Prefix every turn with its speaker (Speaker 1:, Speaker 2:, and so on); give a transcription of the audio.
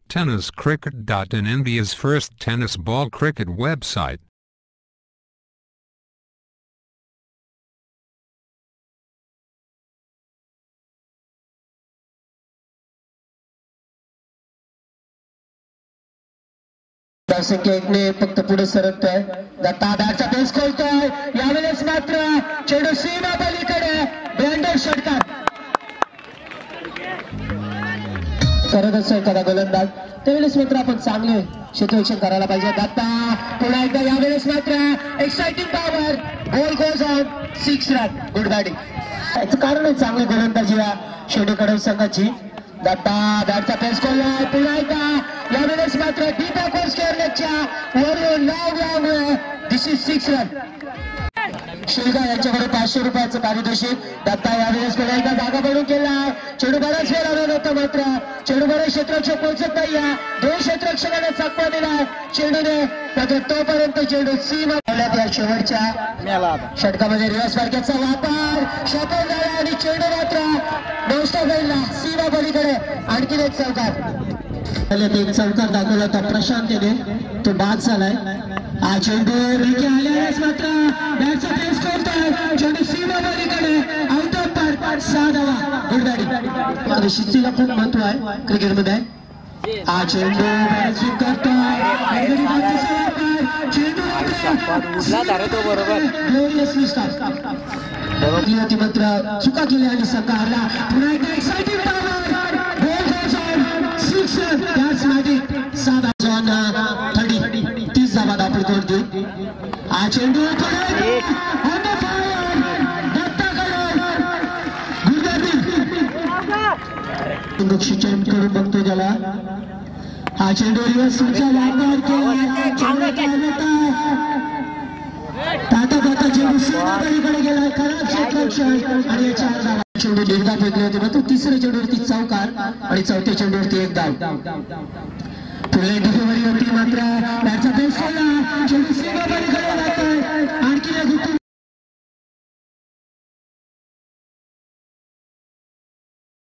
Speaker 1: TennisCricket.in, India's first tennis ball cricket website.
Speaker 2: संख्या 1 ने फक्त पुढे सरकतोय. दत्ता बॅटचा बेस खोलतोय. यावेळेस मात्र चेंडू सीमा पलीकडे. ब्रँडन षटकार करत असतो एखादा गोलंदाज. त्यावेळेस मात्र आपण चांगले क्षेत्ररक्षण करायला पाहिजे. दत्ता पुन्हा एकदा. यावेळेस मात्र exciting power. Ball goes on 6 run. Good batting. याचं कारण आहे चांगली गोलंदाजी या शेडू कडव संघाची. दत्ता बॅटचा बेस खोलला. पुन्हा एकदा. यावेळेस मात्र डीप ऑफर स्क्वेअरच्या वरून लावल्यामुळे दिस इज 6 रन. शिल्का यांच्याकडे 500 रुपयाचं पारितोषिक. दत्ता यावेळेस पुन्हा एकदा जागा बनवून केला. चेंडू बराच वेळ आला होता मात्र चेंडू बरेच क्षेत्ररक्षक पोहोचत नाही. या 2 क्षेत्ररक्षकांना चकवा दिला चेंडूने. मात्र तोपर्यंत चेंडू सीमा या शेवटच्या षटकामध्ये रिव्हर्स मार्केटचा वापर सफल झाला आणि चेंडू मात्र नौस्टाफेलला सीमा पलीकडे. आणखीन एक चौकार. एक चौकार दाखवला होता प्रशांत याने. तो बाद झालाय. हा चेंडू आल्यास मात्र बॅटचा बेस खोलतोय. चेंडू सीमा पलीकडे. Out of park. 6 धावा. Good batting. शिस्तीला खूप महत्व आहे क्रिकेटमध्ये. हा चेंडू करतोय. होती मात्र चुका केल्या आणि संघ हरला. पुन्हा एकदा एक्साइटिंग पॉवर. थर्टी 30 धावा आपण तोडते. हा चेंडू चेंज करून बघतो त्याला. हा चेंडू रिव्हर्स चेंडू सीमाकडे गेला. खराब क्षेत्ररक्षण आणि 4 धावा. चेंडू एकदा फेकले होते ना. तो तिसऱ्या चेंडूवरती चौकार आणि चौथ्या चेंडूवरती 1 धाव. पुढे डिलिव्हरी होती मात्र बॅटचा बेस खोलला. चेंडू